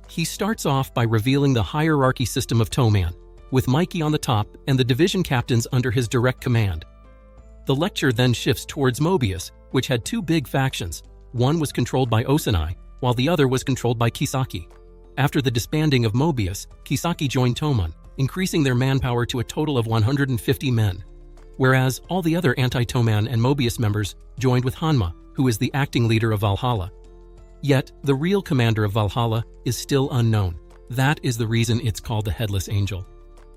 He starts off by revealing the hierarchy system of Toman, with Mikey on the top and the division captains under his direct command. The lecture then shifts towards Mobius, which had two big factions. One was controlled by Osanai, while the other was controlled by Kisaki. After the disbanding of Mobius, Kisaki joined Toman, increasing their manpower to a total of 150 men. Whereas all the other anti-Toman and Mobius members joined with Hanma, who is the acting leader of Valhalla. Yet, the real commander of Valhalla is still unknown. That is the reason it's called the Headless Angel.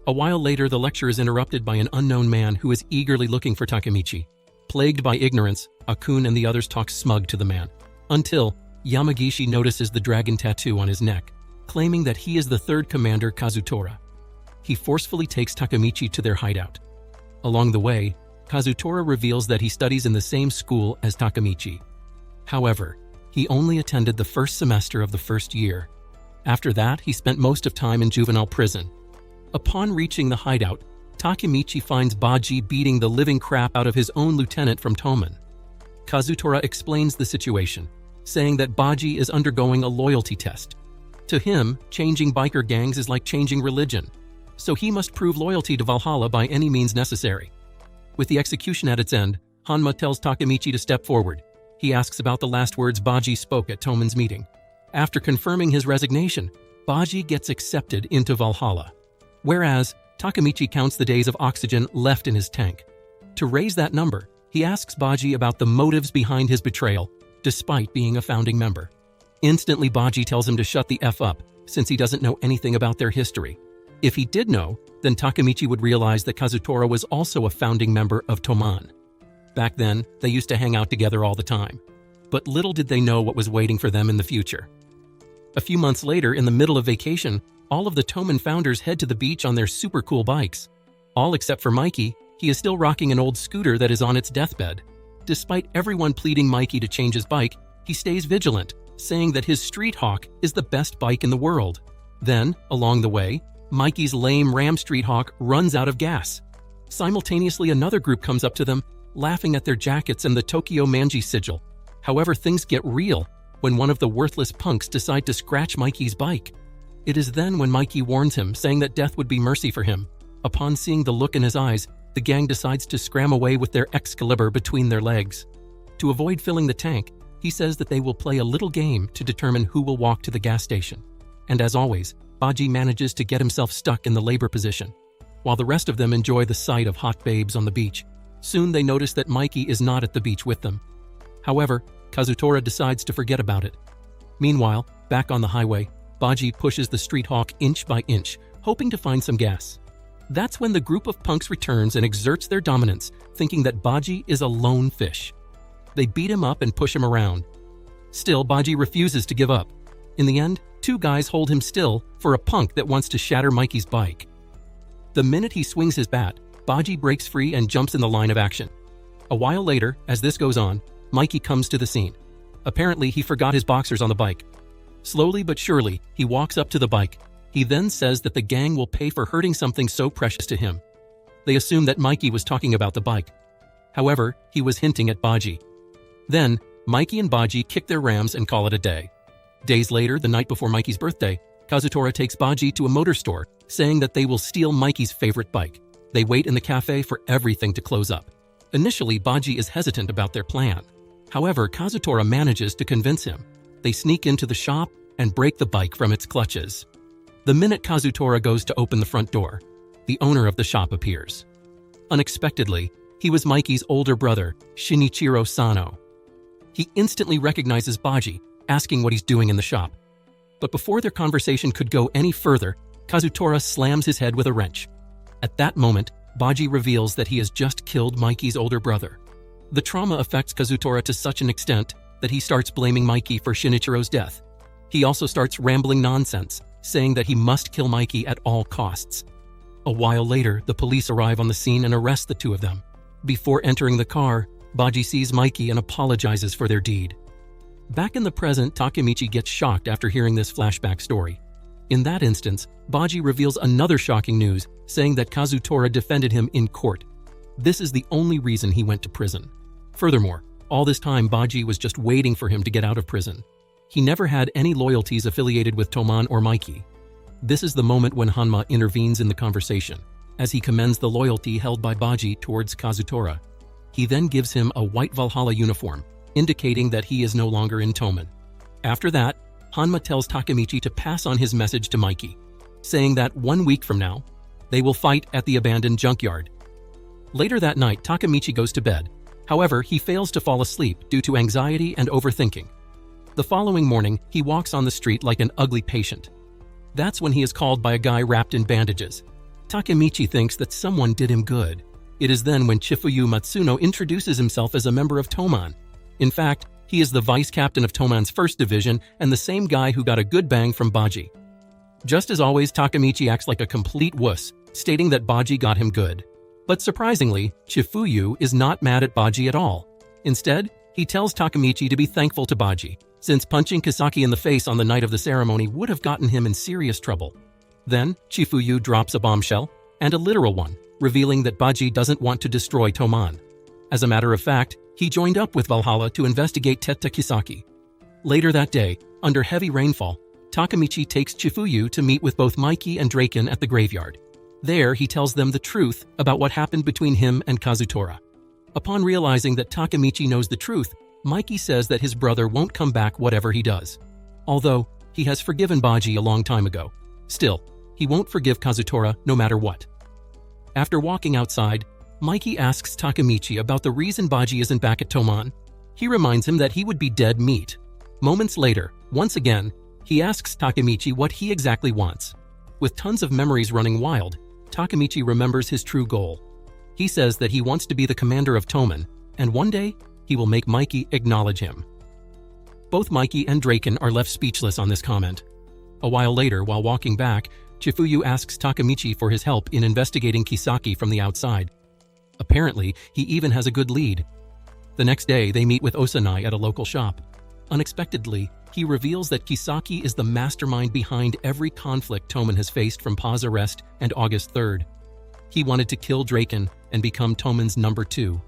A while later, the lecture is interrupted by an unknown man who is eagerly looking for Takemichi. Plagued by ignorance, Akun and the others talk smug to the man, until Yamagishi notices the dragon tattoo on his neck, claiming that he is the third commander, Kazutora. He forcefully takes Takemichi to their hideout. Along the way, Kazutora reveals that he studies in the same school as Takemichi. However, he only attended the first semester of the first year. After that, he spent most of time in juvenile prison. Upon reaching the hideout, Takemichi finds Baji beating the living crap out of his own lieutenant from Toman. Kazutora explains the situation, saying that Baji is undergoing a loyalty test. To him, changing biker gangs is like changing religion, so he must prove loyalty to Valhalla by any means necessary. With the execution at its end, Hanma tells Takemichi to step forward. He asks about the last words Baji spoke at Toman's meeting. After confirming his resignation, Baji gets accepted into Valhalla. Whereas, Takemichi counts the days of oxygen left in his tank. To raise that number, he asks Baji about the motives behind his betrayal, despite being a founding member. Instantly, Baji tells him to shut the F up, since he doesn't know anything about their history. If he did know, then Takemichi would realize that Kazutora was also a founding member of Toman. Back then, they used to hang out together all the time. But little did they know what was waiting for them in the future. A few months later, in the middle of vacation, all of the Toman founders head to the beach on their super cool bikes. All except for Mikey. He is still rocking an old scooter that is on its deathbed. Despite everyone pleading Mikey to change his bike, he stays vigilant, saying that his Street Hawk is the best bike in the world. Then, along the way, Mikey's lame Ram Street Hawk runs out of gas. Simultaneously, another group comes up to them, laughing at their jackets and the Tokyo Manji sigil. However, things get real when one of the worthless punks decide to scratch Mikey's bike. It is then when Mikey warns him, saying that death would be mercy for him. Upon seeing the look in his eyes, the gang decides to scram away with their Excalibur between their legs. To avoid filling the tank, he says that they will play a little game to determine who will walk to the gas station. And as always, Baji manages to get himself stuck in the labor position, while the rest of them enjoy the sight of hot babes on the beach. Soon they notice that Mikey is not at the beach with them. However, Kazutora decides to forget about it. Meanwhile, back on the highway, Baji pushes the Street Hawk inch by inch, hoping to find some gas. That's when the group of punks returns and exerts their dominance, thinking that Baji is a lone fish. They beat him up and push him around. Still, Baji refuses to give up. In the end, two guys hold him still for a punk that wants to shatter Mikey's bike. The minute he swings his bat, Baji breaks free and jumps in the line of action. A while later, as this goes on, Mikey comes to the scene. Apparently, he forgot his boxers on the bike. Slowly but surely, he walks up to the bike. He then says that the gang will pay for hurting something so precious to him. They assume that Mikey was talking about the bike. However, he was hinting at Baji. Then, Mikey and Baji kick their rams and call it a day. Days later, the night before Mikey's birthday, Kazutora takes Baji to a motor store, saying that they will steal Mikey's favorite bike. They wait in the cafe for everything to close up. Initially, Baji is hesitant about their plan. However, Kazutora manages to convince him. They sneak into the shop and break the bike from its clutches. The minute Kazutora goes to open the front door, the owner of the shop appears. Unexpectedly, he was Mikey's older brother, Shinichiro Sano. He instantly recognizes Baji, asking what he's doing in the shop. But before their conversation could go any further, Kazutora slams his head with a wrench. At that moment, Baji reveals that he has just killed Mikey's older brother. The trauma affects Kazutora to such an extent that he starts blaming Mikey for Shinichiro's death. He also starts rambling nonsense, saying that he must kill Mikey at all costs. A while later, the police arrive on the scene and arrest the two of them. Before entering the car, Baji sees Mikey and apologizes for their deed. Back in the present, Takemichi gets shocked after hearing this flashback story. In that instance, Baji reveals another shocking news, saying that Kazutora defended him in court. This is the only reason he went to prison. Furthermore, all this time Baji was just waiting for him to get out of prison. He never had any loyalties affiliated with Toman or Mikey. This is the moment when Hanma intervenes in the conversation, as he commends the loyalty held by Baji towards Kazutora. He then gives him a white Valhalla uniform, indicating that he is no longer in Toman. After that, Hanma tells Takemichi to pass on his message to Mikey, saying that 1 week from now, they will fight at the abandoned junkyard. Later that night, Takemichi goes to bed. However, he fails to fall asleep due to anxiety and overthinking. The following morning, he walks on the street like an ugly patient. That's when he is called by a guy wrapped in bandages. Takemichi thinks that someone did him good. It is then when Chifuyu Matsuno introduces himself as a member of Toman. In fact, he is the vice captain of Toman's first division and the same guy who got a good bang from Baji. Just as always, Takemichi acts like a complete wuss, stating that Baji got him good. But surprisingly, Chifuyu is not mad at Baji at all. Instead, he tells Takemichi to be thankful to Baji, since punching Kisaki in the face on the night of the ceremony would have gotten him in serious trouble. Then, Chifuyu drops a bombshell, and a literal one, revealing that Baji doesn't want to destroy Toman. As a matter of fact, he joined up with Valhalla to investigate Teta Kisaki. Later that day, under heavy rainfall, Takemichi takes Chifuyu to meet with both Mikey and Draken at the graveyard. There, he tells them the truth about what happened between him and Kazutora. Upon realizing that Takemichi knows the truth, Mikey says that his brother won't come back whatever he does. Although, he has forgiven Baji a long time ago. Still, he won't forgive Kazutora no matter what. After walking outside, Mikey asks Takemichi about the reason Baji isn't back at Toman. He reminds him that he would be dead meat. Moments later, once again, he asks Takemichi what he exactly wants. With tons of memories running wild, Takemichi remembers his true goal. He says that he wants to be the commander of Toman, and one day, he will make Mikey acknowledge him. Both Mikey and Draken are left speechless on this comment. A while later, while walking back, Chifuyu asks Takemichi for his help in investigating Kisaki from the outside. Apparently, he even has a good lead. The next day, they meet with Osanai at a local shop. Unexpectedly, he reveals that Kisaki is the mastermind behind every conflict Toman has faced from Pa's arrest and August 3rd. He wanted to kill Draken and become Toman's number 2.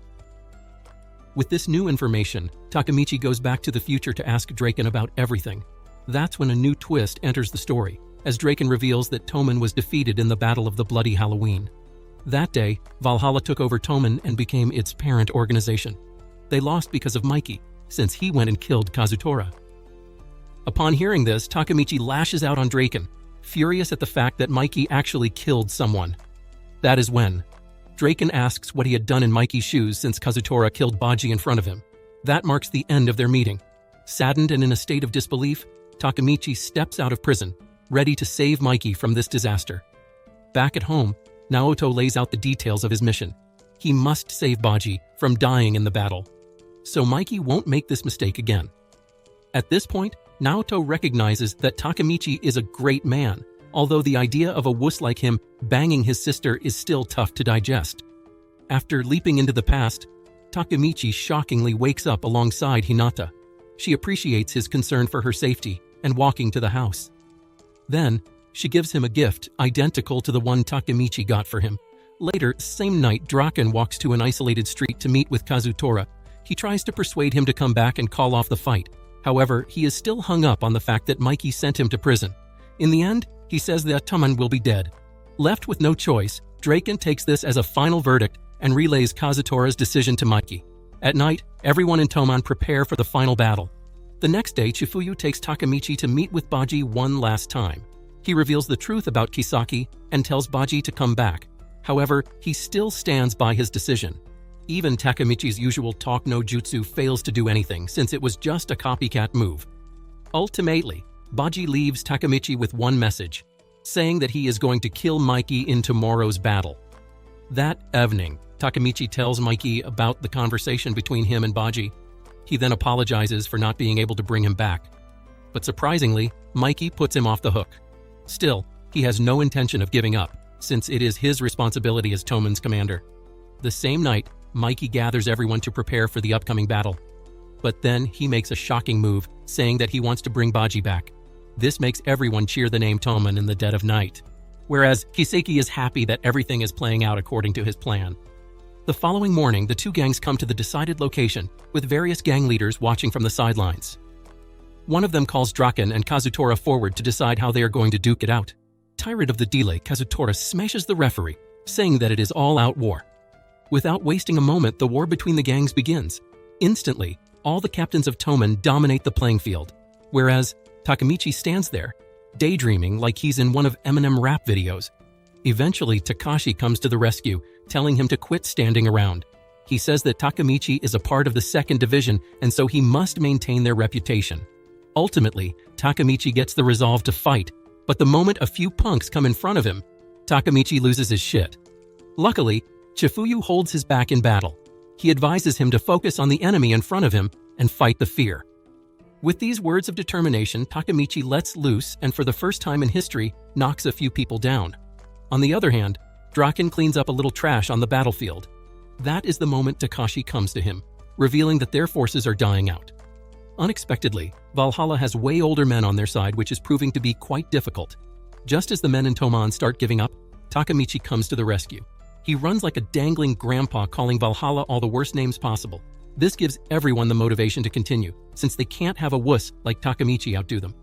With this new information, Takemichi goes back to the future to ask Draken about everything. That's when a new twist enters the story, as Draken reveals that Toman was defeated in the Battle of the Bloody Halloween. That day, Valhalla took over Toman and became its parent organization. They lost because of Mikey, since he went and killed Kazutora. Upon hearing this, Takemichi lashes out on Draken, furious at the fact that Mikey actually killed someone. That is when Draken asks what he had done in Mikey's shoes since Kazutora killed Baji in front of him. That marks the end of their meeting. Saddened and in a state of disbelief, Takemichi steps out of prison, ready to save Mikey from this disaster. Back at home, Naoto lays out the details of his mission. He must save Baji from dying in the battle, so Mikey won't make this mistake again. At this point, Naoto recognizes that Takemichi is a great man, although the idea of a wuss like him banging his sister is still tough to digest. After leaping into the past, Takemichi shockingly wakes up alongside Hinata. She appreciates his concern for her safety and walking to the house. Then, she gives him a gift identical to the one Takemichi got for him. Later, same night, Draken walks to an isolated street to meet with Kazutora. He tries to persuade him to come back and call off the fight. However, he is still hung up on the fact that Mikey sent him to prison. In the end, he says that Toman will be dead. Left with no choice, Draken takes this as a final verdict and relays Kazutora's decision to Mikey. At night, everyone in Toman prepare for the final battle. The next day, Chifuyu takes Takemichi to meet with Baji one last time. He reveals the truth about Kisaki and tells Baji to come back. However, he still stands by his decision. Even Takemichi's usual talk no jutsu fails to do anything since it was just a copycat move. Ultimately, Baji leaves Takemichi with one message, saying that he is going to kill Mikey in tomorrow's battle. That evening, Takemichi tells Mikey about the conversation between him and Baji. He then apologizes for not being able to bring him back. But surprisingly, Mikey puts him off the hook. Still, he has no intention of giving up, since it is his responsibility as Toman's commander. The same night, Mikey gathers everyone to prepare for the upcoming battle. But then he makes a shocking move, saying that he wants to bring Baji back. This makes everyone cheer the name Toman in the dead of night, whereas Kiseki is happy that everything is playing out according to his plan. The following morning, the two gangs come to the decided location, with various gang leaders watching from the sidelines. One of them calls Draken and Kazutora forward to decide how they are going to duke it out. Tired of the delay, Kazutora smashes the referee, saying that it is all-out war. Without wasting a moment, the war between the gangs begins. Instantly, all the captains of Toman dominate the playing field, whereas Takemichi stands there, daydreaming like he's in one of Eminem rap videos. Eventually, Takashi comes to the rescue, telling him to quit standing around. He says that Takemichi is a part of the second division, and so he must maintain their reputation. Ultimately, Takemichi gets the resolve to fight, but the moment a few punks come in front of him, Takemichi loses his shit. Luckily, Chifuyu holds his back in battle. He advises him to focus on the enemy in front of him and fight the fear. With these words of determination, Takemichi lets loose and for the first time in history, knocks a few people down. On the other hand, Draken cleans up a little trash on the battlefield. That is the moment Takashi comes to him, revealing that their forces are dying out. Unexpectedly, Valhalla has way older men on their side, which is proving to be quite difficult. Just as the men in Toman start giving up, Takemichi comes to the rescue. He runs like a dangling grandpa, calling Valhalla all the worst names possible. This gives everyone the motivation to continue, since they can't have a wuss like Takemichi outdo them.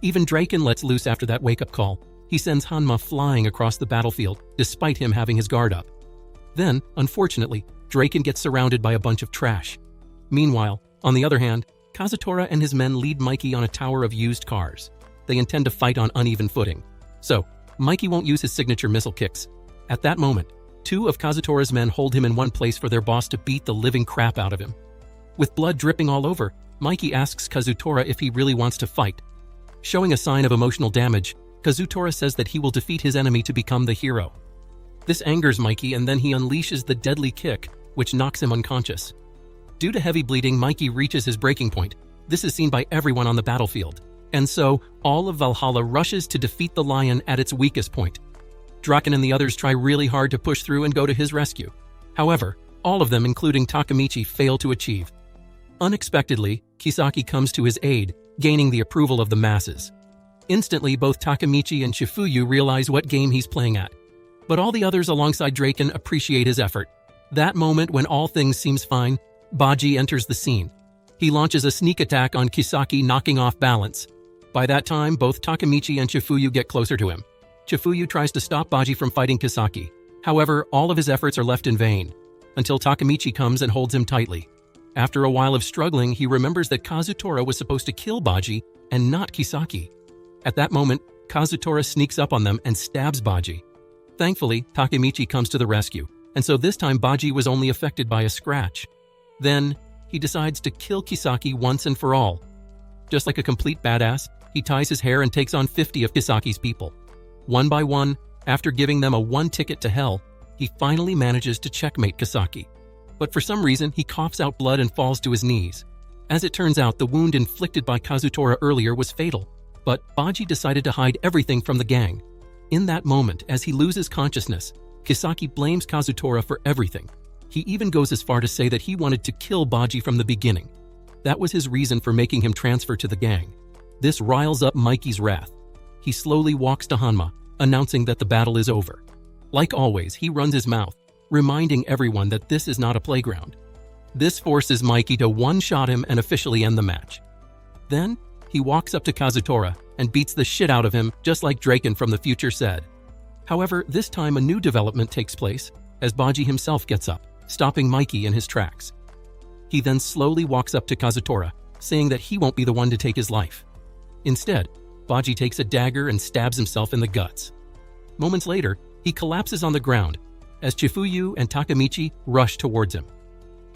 Even Draken lets loose after that wake-up call. He sends Hanma flying across the battlefield, despite him having his guard up. Then, unfortunately, Draken gets surrounded by a bunch of trash. Meanwhile, on the other hand, Kazutora and his men lead Mikey on a tower of used cars. They intend to fight on uneven footing. So, Mikey won't use his signature missile kicks. At that moment, two of Kazutora's men hold him in one place for their boss to beat the living crap out of him. With blood dripping all over, Mikey asks Kazutora if he really wants to fight. Showing a sign of emotional damage, Kazutora says that he will defeat his enemy to become the hero. This angers Mikey, and then he unleashes the deadly kick, which knocks him unconscious. Due to heavy bleeding, Mikey reaches his breaking point. This is seen by everyone on the battlefield. And so, all of Valhalla rushes to defeat the lion at its weakest point. Draken and the others try really hard to push through and go to his rescue. However, all of them, including Takemichi, fail to achieve. Unexpectedly, Kisaki comes to his aid, gaining the approval of the masses. Instantly, both Takemichi and Chifuyu realize what game he's playing at. But all the others alongside Draken appreciate his effort. That moment when all things seems fine, Baji enters the scene. He launches a sneak attack on Kisaki, knocking off balance. By that time, both Takemichi and Chifuyu get closer to him. Chifuyu tries to stop Baji from fighting Kisaki. However, all of his efforts are left in vain, until Takemichi comes and holds him tightly. After a while of struggling, he remembers that Kazutora was supposed to kill Baji and not Kisaki. At that moment, Kazutora sneaks up on them and stabs Baji. Thankfully, Takemichi comes to the rescue, and so this time Baji was only affected by a scratch. Then, he decides to kill Kisaki once and for all. Just like a complete badass, he ties his hair and takes on 50 of Kisaki's people. One by one, after giving them a one ticket to hell, he finally manages to checkmate Kisaki. But for some reason, he coughs out blood and falls to his knees. As it turns out, the wound inflicted by Kazutora earlier was fatal, but Baji decided to hide everything from the gang. In that moment, as he loses consciousness, Kisaki blames Kazutora for everything. He even goes as far to say that he wanted to kill Baji from the beginning. That was his reason for making him transfer to the gang. This riles up Mikey's wrath. He slowly walks to Hanma, announcing that the battle is over. Like always, he runs his mouth, reminding everyone that this is not a playground. This forces Mikey to one-shot him and officially end the match. Then, he walks up to Kazutora and beats the shit out of him, just like Draken from the future said. However, this time a new development takes place, as Baji himself gets up, stopping Mikey in his tracks. He then slowly walks up to Kazutora, saying that he won't be the one to take his life. Instead, Baji takes a dagger and stabs himself in the guts. Moments later, he collapses on the ground, as Chifuyu and Takemichi rush towards him.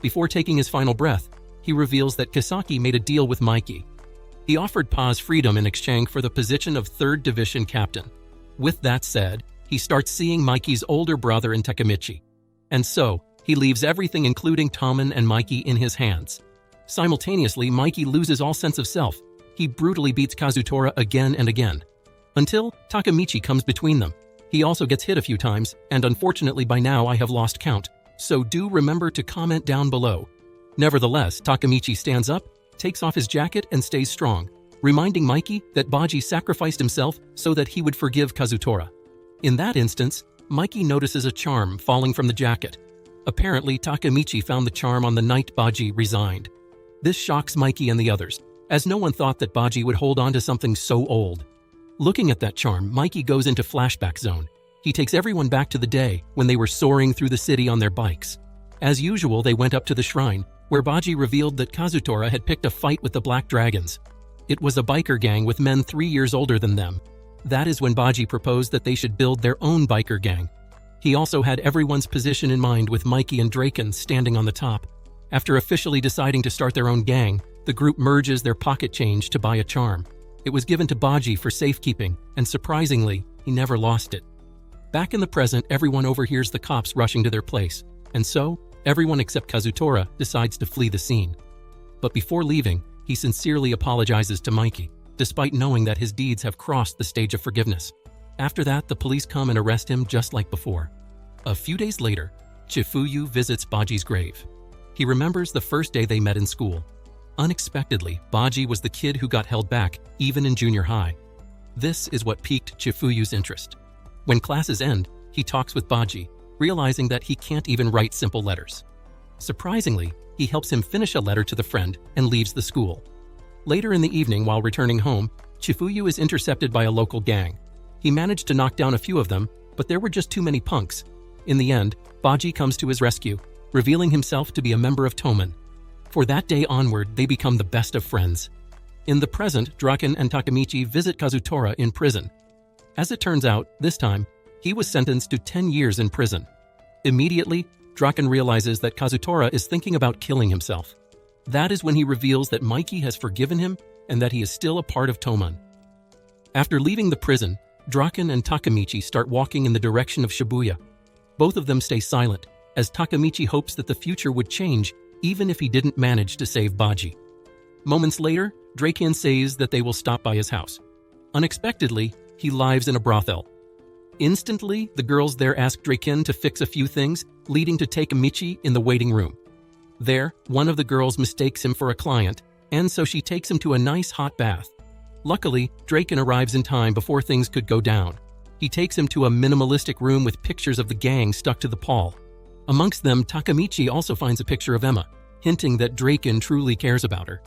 Before taking his final breath, he reveals that Kisaki made a deal with Mikey. He offered Paz freedom in exchange for the position of 3rd Division captain. With that said, he starts seeing Mikey's older brother in Takemichi. And so, he leaves everything including Toman and Mikey in his hands. Simultaneously, Mikey loses all sense of self. He brutally beats Kazutora again and again, until Takemichi comes between them. He also gets hit a few times, and unfortunately by now I have lost count, so do remember to comment down below. Nevertheless, Takemichi stands up, takes off his jacket and stays strong, reminding Mikey that Baji sacrificed himself so that he would forgive Kazutora. In that instance, Mikey notices a charm falling from the jacket. Apparently, Takemichi found the charm on the night Baji resigned. This shocks Mikey and the others, as no one thought that Baji would hold on to something so old. Looking at that charm, Mikey goes into flashback zone. He takes everyone back to the day when they were soaring through the city on their bikes. As usual, they went up to the shrine, where Baji revealed that Kazutora had picked a fight with the Black Dragons. It was a biker gang with men 3 years older than them. That is when Baji proposed that they should build their own biker gang. He also had everyone's position in mind, with Mikey and Draken standing on the top. After officially deciding to start their own gang, the group merges their pocket change to buy a charm. It was given to Baji for safekeeping, and surprisingly, he never lost it. Back in the present, everyone overhears the cops rushing to their place, and so, everyone except Kazutora decides to flee the scene. But before leaving, he sincerely apologizes to Mikey, despite knowing that his deeds have crossed the stage of forgiveness. After that, the police come and arrest him just like before. A few days later, Chifuyu visits Baji's grave. He remembers the first day they met in school. Unexpectedly, Baji was the kid who got held back, even in junior high. This is what piqued Chifuyu's interest. When classes end, he talks with Baji, realizing that he can't even write simple letters. Surprisingly, he helps him finish a letter to the friend and leaves the school. Later in the evening, while returning home, Chifuyu is intercepted by a local gang. He managed to knock down a few of them, but there were just too many punks. In the end, Baji comes to his rescue, revealing himself to be a member of Toman. For that day onward, they become the best of friends. In the present, Draken and Takemichi visit Kazutora in prison. As it turns out, this time, he was sentenced to 10 years in prison. Immediately, Draken realizes that Kazutora is thinking about killing himself. That is when he reveals that Mikey has forgiven him and that he is still a part of Toman. After leaving the prison, Draken and Takemichi start walking in the direction of Shibuya. Both of them stay silent, as Takemichi hopes that the future would change even if he didn't manage to save Baji. Moments later, Draken says that they will stop by his house. Unexpectedly, he lives in a brothel. Instantly, the girls there ask Draken to fix a few things, leading to Takemichi in the waiting room. There, one of the girls mistakes him for a client, and so she takes him to a nice hot bath. Luckily, Draken arrives in time before things could go down. He takes him to a minimalistic room with pictures of the gang stuck to the pall. Amongst them, Takemichi also finds a picture of Emma, hinting that Draken truly cares about her.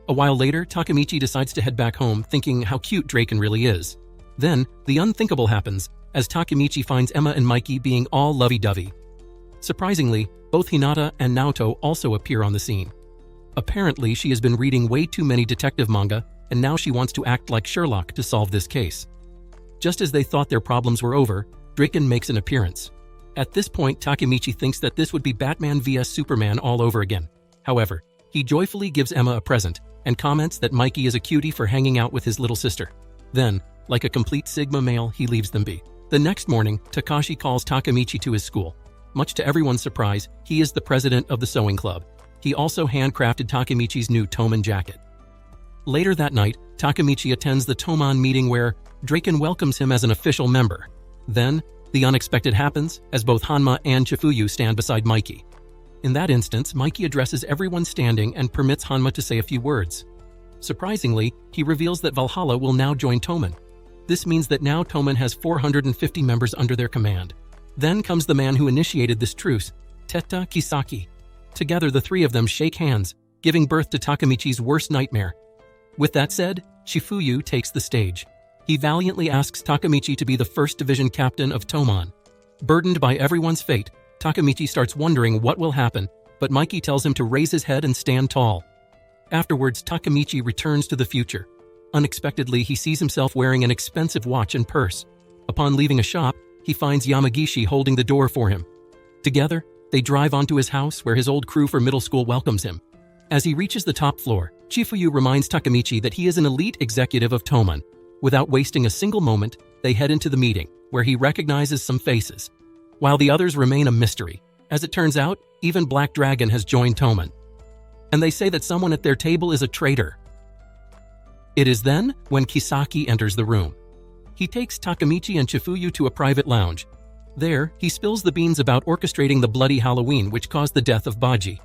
A while later, Takemichi decides to head back home, thinking how cute Draken really is. Then, the unthinkable happens, as Takemichi finds Emma and Mikey being all lovey-dovey. Surprisingly, both Hinata and Naoto also appear on the scene. Apparently, she has been reading way too many detective manga, and now she wants to act like Sherlock to solve this case. Just as they thought their problems were over, Draken makes an appearance. At this point, Takemichi thinks that this would be Batman vs Superman all over again. However, he joyfully gives Emma a present and comments that Mikey is a cutie for hanging out with his little sister. Then, like a complete Sigma male, he leaves them be. The next morning, Takashi calls Takemichi to his school. Much to everyone's surprise, he is the president of the sewing club. He also handcrafted Takemichi's new Toman jacket. Later that night, Takemichi attends the Toman meeting where Draken welcomes him as an official member. Then, the unexpected happens, as both Hanma and Chifuyu stand beside Mikey. In that instance, Mikey addresses everyone standing and permits Hanma to say a few words. Surprisingly, he reveals that Valhalla will now join Toman. This means that now Toman has 450 members under their command. Then comes the man who initiated this truce, Teta Kisaki. Together, the three of them shake hands, giving birth to Takemichi's worst nightmare. With that said, Chifuyu takes the stage. He valiantly asks Takemichi to be the first division captain of Toman. Burdened by everyone's fate, Takemichi starts wondering what will happen, but Mikey tells him to raise his head and stand tall. Afterwards, Takemichi returns to the future. Unexpectedly, he sees himself wearing an expensive watch and purse. Upon leaving a shop, he finds Yamagishi holding the door for him. Together, they drive onto his house where his old crew for middle school welcomes him. As he reaches the top floor, Chifuyu reminds Takemichi that he is an elite executive of Toman. Without wasting a single moment, they head into the meeting, where he recognizes some faces, while the others remain a mystery. As it turns out, even Black Dragon has joined Toman. And they say that someone at their table is a traitor. It is then when Kisaki enters the room. He takes Takemichi and Chifuyu to a private lounge. There, he spills the beans about orchestrating the bloody Halloween which caused the death of Baji.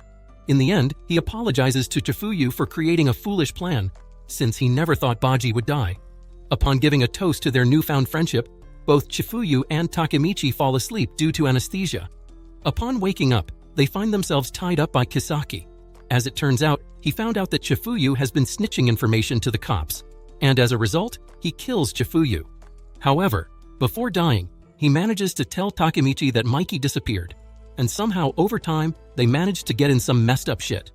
In the end, he apologizes to Chifuyu for creating a foolish plan, since he never thought Baji would die. Upon giving a toast to their newfound friendship, both Chifuyu and Takemichi fall asleep due to anesthesia. Upon waking up, they find themselves tied up by Kisaki. As it turns out, he found out that Chifuyu has been snitching information to the cops, and as a result, he kills Chifuyu. However, before dying, he manages to tell Takemichi that Mikey disappeared, and somehow over time, they manage to get in some messed up shit.